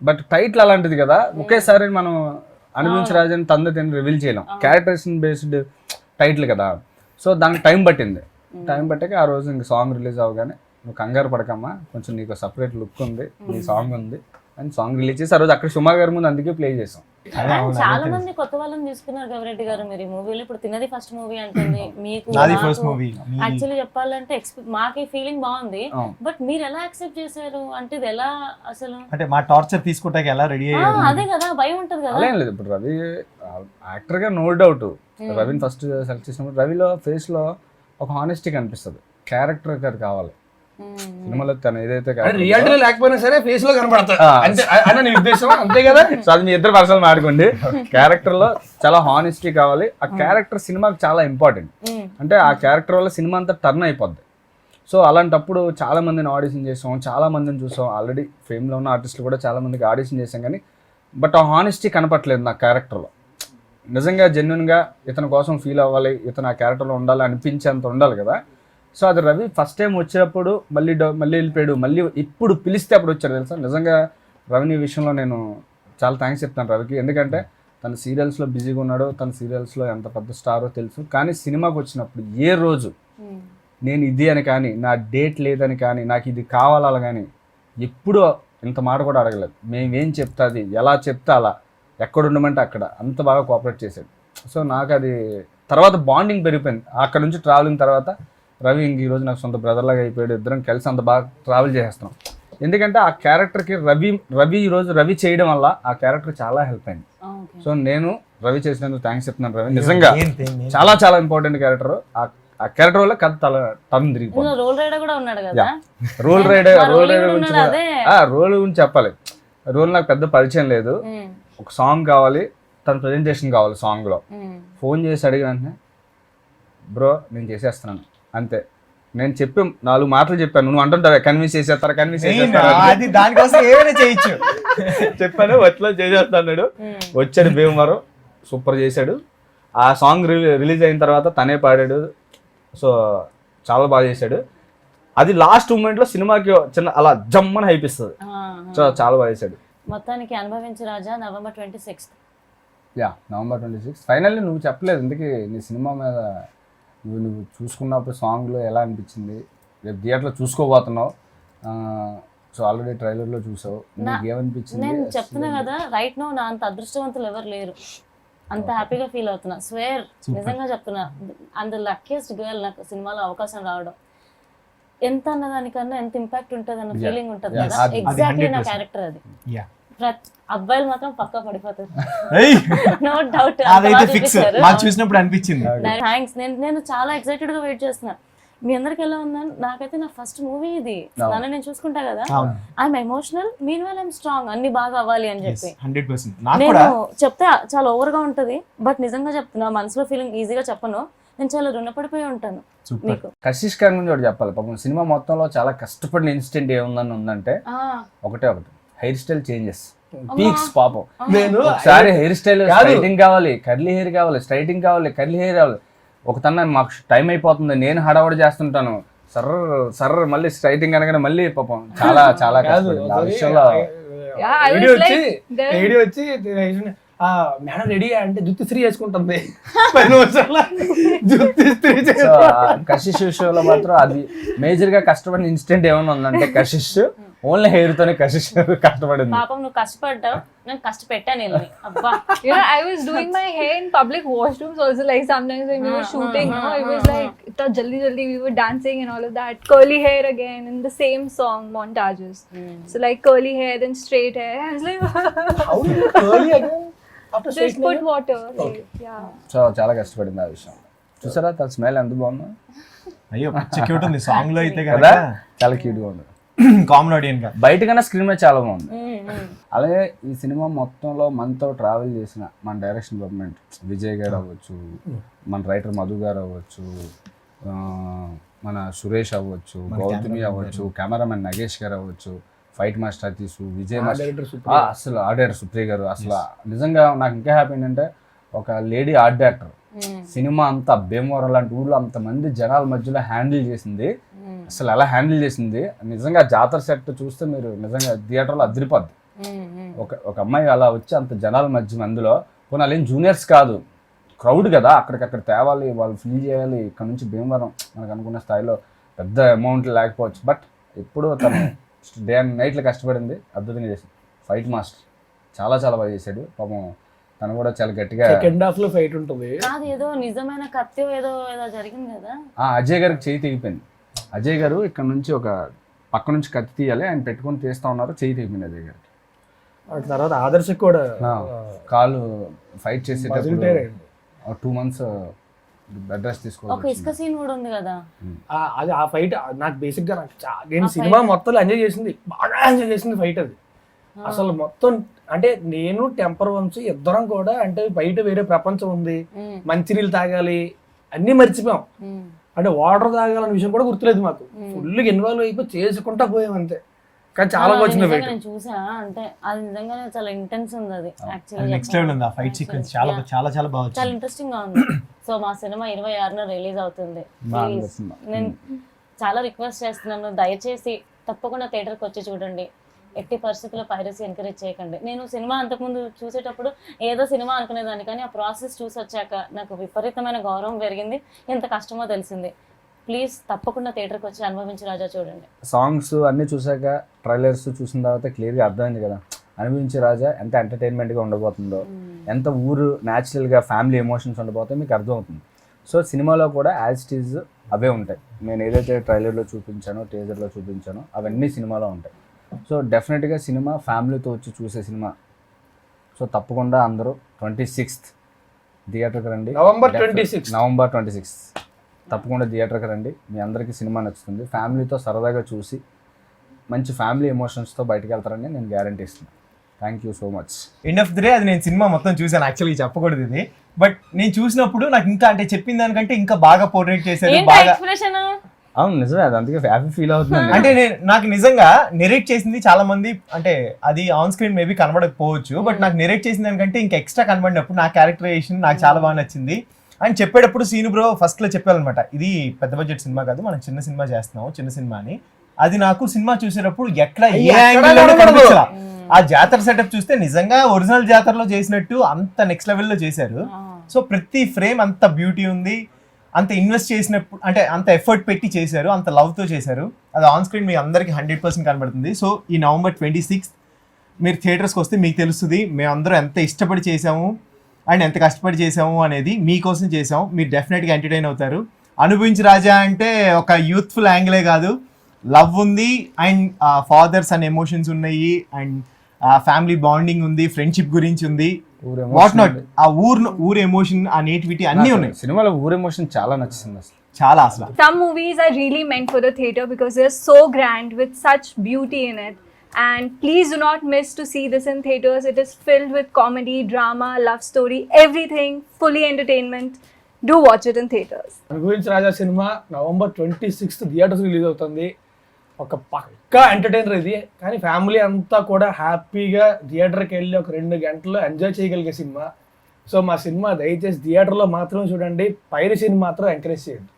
Speaker 3: బట్ టైటిల్ అలాంటిది కదా, ఒకేసారి మనం అనిపించరాజని తండ్రి రివీల్ చేయలేం. క్యారెక్టరేషన్ బేస్డ్ టైటిల్ కదా, సో దానికి టైం పట్టింది. టైం పట్టాక ఆ రోజు ఇంక సాంగ్ రిలీజ్ అవ్వగానే, నువ్వు కంగారు పడకమ్మా, కొంచెం నీకు సపరేట్ లుక్ ఉంది, నీ సాంగ్ ఉంది అని సాంగ్ రిలీజ్ చేసి ఆ రోజు అక్కడ సుమా గారి ముందు అందుకే ప్లే చేసాం.
Speaker 1: And చాలా మంది కొత్త వాళ్ళని తీసుకున్నారు గౌరెడ్డి గారు మీరు ఈ మూవీలో. ఇప్పుడు తినది ఫస్ట్ మూవీ అంటుంది, మీకు
Speaker 5: నాది ఫస్ట్ మూవీ.
Speaker 1: యాక్చువల్లీ చెప్పాలంటే మాకు ఫీలింగ్ బాగుంది. బట్ మీరు ఎలా యాక్సెప్ట్ చేశారు అంటే, ఇది ఎలా అసలు
Speaker 5: అంటే మా టార్చర్ తీసుకుంటాక ఎలా రెడీ అయ్యారు?
Speaker 1: అదే కదా, భయం ఉంటది కదా.
Speaker 3: అలా ఏం లేదు. ఇప్పుడు రవి యాక్టర్ గా నో డౌట్, రవిని ఫస్ట్ సెలెక్ట్ చేసినప్పుడు రవిలో ఫేస్ లో ఒక హానెస్టీ కనిపిస్తుంది. క్యారెక్టర్ గారు కావాలి సినిమాలో, తను ఏదైతే
Speaker 2: రియాలిటీలో లేకపోయినా సరే ఫేస్ లో కనబడతా అంతే అన్న నీ ఉద్దేశం, అంతే కదా.
Speaker 3: సో అది మీ ఇద్దరు పర్సనల్ మాట్లాడుకోండి. క్యారెక్టర్ లో చాలా హానెస్టీ కావాలి. ఆ క్యారెక్టర్ సినిమాకి చాలా ఇంపార్టెంట్. అంటే ఆ క్యారెక్టర్ వల్ల సినిమా అంతా టర్న్ అయిపోద్ది. సో అలాంటప్పుడు చాలా మందిని ఆడిషన్ చేసాం, చాలా మందిని చూసాం. ఆల్రెడీ ఫేమ్లో ఉన్న ఆర్టిస్టులు కూడా చాలా మందికి ఆడిషన్ చేసాం, కానీ బట్ ఆ హానెస్టీ కనపట్లేదు నా క్యారెక్టర్లో. నిజంగా జెన్యున్గా ఇతని కోసం ఫీల్ అవ్వాలి, ఇతను ఆ క్యారెక్టర్లో ఉండాలి అనిపించేంత ఉండాలి కదా. సో అది రవి ఫస్ట్ టైం వచ్చినప్పుడు మళ్ళీ వెళ్ళిపోయాడు, మళ్ళీ ఇప్పుడు పిలిస్తే అప్పుడు వచ్చాడు తెలుసా. నిజంగా రవిని విషయంలో నేను చాలా థ్యాంక్స్ చెప్తాను రవికి. ఎందుకంటే తన సీరియల్స్లో బిజీగా ఉన్నాడు, తన సీరియల్స్లో ఎంత పెద్ద స్టారో తెలుసు. కానీ సినిమాకి వచ్చినప్పుడు ఏ రోజు నేను ఇది అని కానీ, నా డేట్ లేదని కానీ, నాకు ఇది కావాలా కానీ ఎప్పుడూ ఇంత మాట కూడా అడగలేదు. మేమేం చెప్తాది, ఎలా చెప్తే అలా, ఎక్కడ ఉండమంటే అక్కడ, అంత బాగా కోఆపరేట్ చేశాడు. సో నాకు అది తర్వాత బాండింగ్ పెరిగిపోయింది. అక్కడ నుంచి ట్రావెలింగ్ తర్వాత రవి ఇంక ఈరోజు నాకు సొంత బ్రదర్ లాగా అయిపోయాడు. ఇద్దరం కలిసి అంత బాగా ట్రావెల్ చేసేస్తున్నాం. ఎందుకంటే ఆ క్యారెక్టర్కి రవి ఈరోజు రవి చేయడం వల్ల ఆ క్యారెక్టర్ చాలా హెల్ప్ అయింది. సో నేను రవి చేసినందుకు థ్యాంక్స్ చెప్తున్నాను. రవి నిజంగా చాలా చాలా ఇంపార్టెంట్ క్యారెక్టర్. ఆ క్యారెక్టర్ వల్ల కథ టర్న్ తిరిగిపోయింది.
Speaker 1: రోల్ రైడర్ కూడా ఉన్నాడు కదా.
Speaker 3: రోల్ రైడర్ గురించి చెప్పాలి. రోల్ నాకు పెద్ద పరిచయం లేదు. ఒక సాంగ్ కావాలి, తన ప్రెజెంటేషన్ కావాలి. సాంగ్లో ఫోన్ చేసి అడిగిన వెంటనే బ్రో నేను చేసేస్తున్నాను అంతే. నేను చెప్పి 4 మాటలు చెప్పాను, నువ్వు అంటుంటావే కన్విన్స్ చేసేస్తారా
Speaker 5: దానికోసం ఏమైనా చేయొచ్చు
Speaker 3: చెప్పాను. వచ్చలో చేసేస్తాడు. వచ్చాడు భీమవరం, సూపర్ చేశాడు. ఆ సాంగ్ రిలీజ్ అయిన తర్వాత తనే పాడాడు. సో చాలా బాగా చేశాడు. అది లాస్ట్ మూమెంట్లో సినిమాకి చిన్న అలా జమ్మని హైపిస్తుంది. సో చాలా బాగా చేశాడు.
Speaker 1: మొత్తానికి అనుభవించు రాజా November 26th.
Speaker 3: November 26th. Finally నువ్వు చెప్పలేదు ఎందుకు నీ సినిమా మీద నువ్వు చూసుకున్నప్పుడు సాంగ్లో ఎలా అనిపించింది? రేపు థియేటర్లో చూసుకోబోతున్నావు. సో ఆల్రెడీ ట్రైలర్లో చూసావు, నీకు ఏమనిపించింది?
Speaker 1: నేను చెప్తున్నా కదా, రైట్ నో నా అంత అదృష్టవంతులు ఎవరు లేరు. అంత హ్యాపీగా ఫీల్ అవుతున్నా. స్వేర్ నిజంగా చెప్తున్నా, అంత లక్కీయెస్ట్ గర్ల్ నాకు సినిమాలో అవకాశం రావడం. ఎంత అన్నదానికన్నా ఎంత ఇంపాక్ట్ ఉంటుంది అన్న ఫీలింగ్ ఉంటుంది కదా. ఎగ్జాక్ట్లీ నా క్యారెక్టర్ అది. అబ్బాయిలు మాత్రం పక్కా పడిపోతారు,
Speaker 5: ఏయ్,
Speaker 1: నో డౌట్.
Speaker 5: అదైతే ఫిక్స్. మాకు చూసినప్పుడు అనిపించింది.
Speaker 1: థ్యాంక్స్. నేను చాలా ఎక్సైటెడ్ గా వెయిట్ చేస్తున్నా. మీ అందరికి ఎలా ఉందని, నాకైతే నా ఫస్ట్ మూవీ ఇది, నన్ను నేను చూసుకుంటా కదా, I'm emotional, mean while I'm strong, అన్ని బాగా అవ్వాలి అని చెప్పి
Speaker 5: 100%.
Speaker 1: నేను చెప్తే చాలా ఓవర్ గా ఉంటది, బట్ నిజంగా చెప్తున్నా, మనసులో ఫీలింగ్ ఈజీగా చెప్పను, నేను చాలా రుణపడిపోయి ఉంటాను మీకు.
Speaker 3: కశిష్ ఖాన్ గురించి ఒకటి చెప్పాలి. పాపం సినిమా మొత్తంలో చాలా కష్టపడిన ఇన్సిడెంట్ ఏముందని ఉందంటే ఒకటి హెయిర్ స్టైల్ చేంజెస్, పీక్స్. పాపం ఒకసారి హెయిర్ స్టైల్ స్ట్రైటింగ్ కావాలి, కర్లీ హెయిర్ కావాలి, స్ట్రైటింగ్ కావాలి, కర్లీ హెయిర్ కావాలి. ఒక తన మాకు టైం అయిపోతుంది, నేను హడావడి చేస్తుంటాను, సర్ర మళ్ళీ స్ట్రైటింగ్ అనగానే మళ్ళీ పాపం చాలా చాలా కష్టపడింది ఆ విషయంలో.
Speaker 2: వచ్చి మేడం రెడీ అంటే జుత్తు స్త్రీ చేసుకుంటుంది 10 నిమిషాల జుత్తు స్త్రీ.
Speaker 3: కశిష్ విషయంలో మాత్రం అది మేజర్ గా కష్టపడిన ఇన్సిడెంట్ ఏమైనా ఉందంటే కశిష్ ఓన్లీ హెయిర్ తోనే కశిష్ కష్టపడింది.
Speaker 1: పాపం నువ్వు కష్టపడ్డావు, నేను కష్టపెట్టాను. అబ్బా,
Speaker 4: I was doing my hair in public washrooms also, like sometimes when we were shooting, it was like itta jaldi we were dancing and all of that. Curly hair again in the same song montages. So like curly hair then straight hair. I was like
Speaker 2: how curly again after
Speaker 4: just put water. Like, yeah.
Speaker 3: So చాలా కష్టపడింది ఆ విషయం. చూసారా తన smile ఎంత బాగుందో.
Speaker 5: అయ్యో cute ఉంది సాంగ్ లో అయితే
Speaker 3: కదా, చాలా క్యూట్ గా ఉంది.
Speaker 5: కామన్ ఆడియన్స్ గా
Speaker 3: బయట కన్నా స్క్రీన్ మీద చాలా బాగుంది. అలాగే ఈ సినిమా మొత్తంలో మనతో ట్రావెల్ చేసిన మన డైరెక్షన్ డిపార్ట్మెంట్ విజయ్ గారు అవ్వచ్చు, మన రైటర్ మధు గారు అవ్వచ్చు, మన సురేష్ అవ్వచ్చు, గౌతమి అవ్వచ్చు, కెమెరామెన్ నగేష్ గారు అవ్వచ్చు, ఫైట్ మాస్టర్ అతీసు, విజయ్ మాస్టర్, అసలు ఆర్ట్ డైరెక్టర్ సుప్రియ గారు. అసలు నిజంగా నాకు ఇంకా హ్యాపీ ఏంటంటే ఒక లేడీ ఆర్ట్ డైరెక్టర్ సినిమా అంతా భీమవరం లాంటి ఊళ్ళో అంతమంది జనాల మధ్యలో హ్యాండిల్ చేసింది. అసలు ఎలా హ్యాండిల్ చేసింది నిజంగా జాతర సెట్ చూస్తే మీరు నిజంగా థియేటర్లో అదిరిపోద్ది. ఒక అమ్మాయి అలా వచ్చి అంత జనాల మధ్య అందులో పోనీ వాళ్ళేం జూనియర్స్ కాదు, క్రౌడ్ కదా, అక్కడికక్కడ తేవాలి, వాళ్ళు ఫిల్ చేయాలి. ఇక్కడ నుంచి భీమవరం మనకు అనుకున్న స్థాయిలో పెద్ద అమౌంట్ లేకపోవచ్చు, బట్ ఎప్పుడూ తను డే అండ్ నైట్లో కష్టపడింది, అద్భుతంగా చేసింది. ఫైట్ మాస్టర్ చాలా చాలా బాగా చేశాడు పాపం. తను కూడా చాలా గట్టిగా
Speaker 2: సెకండ్ హాఫ్ లో ఫైట్ ఉంటుంది.
Speaker 1: కాదు ఏదో నిజమైన కత్తి ఏదో జరిగింది కదా.
Speaker 3: అజయ్ గారికి చేయి తెగిపోయింది. అజయ్ గారు ఇక్కడ నుంచి ఒక పక్క నుంచి కత్తి తీయాలి, ఆయన పెట్టుకొని తీస్తా ఉన్నారు, చేయి తెగిపోయింది అజయ్ గారికి.
Speaker 2: తర్వాత ఆదర్శ్ కూడా
Speaker 3: కాలు ఫైట్ చేసేటప్పుడు 2 months బెడ్ రెస్ట్ తీసుకోవాలి.
Speaker 1: ఒక ఇసుక సీన్ కూడా ఉంది కదా,
Speaker 2: అది ఆ ఫైట్ నాకు బేసిక్ గా నేను సినిమా మొత్తం ఎంజాయ్ చేసింది, బాగా ఎంజాయ్ చేసింది ఫైట్ అది. అసలు మొత్తం అంటే నేను టెంపర్ వంశీ ఇద్దరం కూడా అంటే బయట వేరే ప్రపంచం ఉంది, మంచినీళ్ళు తాగాలి అన్ని మర్చిపోయాం. అంటే వాటర్ తాగాలన్న విషయం కూడా గుర్తులేదు మాకు. ఫుల్ ఇన్వాల్వ్ అయిపోయి చేసుకుంటా పోయాం అంతే. కానీ చాలా వచ్చింది ఫైట్.
Speaker 1: నేను చూసా, అంటే అది నిజంగానే చాలా ఇంటెన్స్ ఉంది. అది
Speaker 5: నెక్స్ట్ లెవెల్ ఉంది ఆ ఫైట్ సీక్వెన్స్. చాలా చాలా చాలా బాగా
Speaker 1: చాలా ఇంట్రెస్టింగ్ గా ఉంది. సో మా సినిమా 26న రిలీజ్ అవుతుంది. నేను చాలా రిక్వెస్ట్ చేస్తున్నాను, దయచేసి తప్పకుండా థియేటర్కి వచ్చి చూడండి. ఎట్టి పరిస్థితుల్లో పైరసీ ఎంకరేజ్ చేయకండి. నేను సినిమా అంతకుముందు చూసేటప్పుడు ఏదో సినిమా అనుకునేదాన్ని, కానీ ఆ ప్రాసెస్ చూసి వచ్చాక నాకు విపరీతమైన గౌరవం పెరిగింది, ఎంత కష్టమో తెలిసింది. ప్లీజ్ తప్పకుండా థియేటర్కి వచ్చి అనుభవించి రాజా చూడండి.
Speaker 3: సాంగ్స్ అన్నీ చూసాక ట్రైలర్స్ చూసిన తర్వాత క్లియర్గా అర్థమైంది కదా, అనుభవించి రాజా ఎంత ఎంటర్టైన్మెంట్గా ఉండబోతుందో, ఎంత ఊరు న్యాచురల్గా ఫ్యామిలీ ఎమోషన్స్ ఉండబోతాయో మీకు అర్థమవుతుంది. సో సినిమాలో కూడా యాజ్ ఇట్ ఈజ్ అవే ఉంటాయి. నేను ఏదైతే ట్రైలర్లో చూపించానో, టీజర్లో చూపించానో అవన్నీ సినిమాలో ఉంటాయి. సో డెఫినెట్గా సినిమా ఫ్యామిలీతో వచ్చి చూసే సినిమా. సో తప్పకుండా అందరూ 26th థియేటర్కి రండి.
Speaker 2: నవంబర్
Speaker 3: 26 తప్పకుండా థియేటర్కి రండి. మీ అందరికీ సినిమా నచ్చుతుంది. ఫ్యామిలీతో సరదాగా చూసి మంచి ఫ్యామిలీ ఎమోషన్స్తో బయటకు వెళ్తారని నేను గ్యారంటీ ఇస్తున్నాను. Thank you so much.
Speaker 5: End of the day అది నేను సినిమా మొత్తం చూసాను. యాక్చువల్లీ చెప్పకూడదు ఇది, బట్ నేను చూసినప్పుడు నాకు ఇంకా అంటే చెప్పిన దానికంటే ఇంకా బాగా పోర్ట్రేట్ చేశారు. బాగా
Speaker 3: అవును నిజమే, అది అందుకే హ్యాపీ ఫీల్ అవుతుంది.
Speaker 5: అంటే నాకు నిజంగా నెరేట్ చేసింది చాలా మంది, అంటే అది ఆన్ స్క్రీన్ మేబీ కనబడకపోవచ్చు, బట్ నాకు నెరేట్ చేసిన దానికంటే ఇంకా ఎక్స్ట్రా కనబడినప్పుడు నా క్యారెక్టరైజేషన్ నాకు చాలా బాగా నచ్చింది. అని చెప్పేటప్పుడు సీను బ్రో ఫస్ట్ లో చెప్పాలన్నమాట, ఇది పెద్ద బడ్జెట్ సినిమా కాదు, మనం చిన్న సినిమా చేస్తున్నాము, చిన్న సినిమా అని. అది నాకు సినిమా చూసేటప్పుడు ఎక్కడ ఏ యాంగిల్ కనిపించలా. ఆ జాతర సెటప్ చూస్తే నిజంగా ఒరిజినల్ జాతరలో చేసినట్టు అంత నెక్స్ట్ లెవెల్లో చేశారు. సో ప్రతి ఫ్రేమ్ అంత బ్యూటీ ఉంది, అంత ఇన్వెస్ట్ చేసినప్పుడు అంటే అంత ఎఫర్ట్ పెట్టి చేశారు, అంత లవ్తో చేశారు. అది ఆన్ స్క్రీన్ మీ అందరికీ 100% కనబడుతుంది. సో ఈ నవంబర్ 26 మీరు థియేటర్స్కి వస్తే మీకు తెలుస్తుంది మేమందరం ఎంత ఇష్టపడి చేసాము అండ్ ఎంత కష్టపడి చేసాము అనేది. మీకోసం చేసాము, మీరు డెఫినెట్గా ఎంటర్టైన్ అవుతారు. అనుభవించి రాజా అంటే ఒక యూత్ఫుల్ యాంగిలే కాదు, లవ్ ఉంది అండ్ ఫాదర్స్ అండ్ ఎమోషన్స్ ఉన్నాయి అండ్ ఆ ఫ్యామిలీ బాండింగ్ ఉంది, ఫ్రెండ్షిప్ గురించి ఉంది,
Speaker 3: ఊరు
Speaker 5: వాట్ నాట్, ఆ ఊరు ఎమోషన్, ఆ నేటివిటీ అన్నీ ఉన్నాయి
Speaker 3: సినిమాలో ఊరు ఎమోషన్ చాలా నచ్చింది అసలు.
Speaker 5: చాలా అసలు.
Speaker 4: Some movies are really meant for the theater because they're so grand with such beauty in it. And please do not miss to see this in theaters. It is filled with comedy, drama, love story, everything, fully entertainment. Do watch it in theaters.
Speaker 2: అనుభవించి రాజా సినిమా November 26th theatres release అవుతుంది. ఒక పక్కా entertainer ఇది, కానీ family అంతా కూడా హ్యాపీగా థియేటర్కి వెళ్ళి ఒక 2 గంటలు ఎంజాయ్ చేయగలిగే సినిమా. సో మా సినిమా దయచేసి థియేటర్లో మాత్రం చూడండి, పైరసీని మాత్రం ఎంకరేజ్ చేయండి.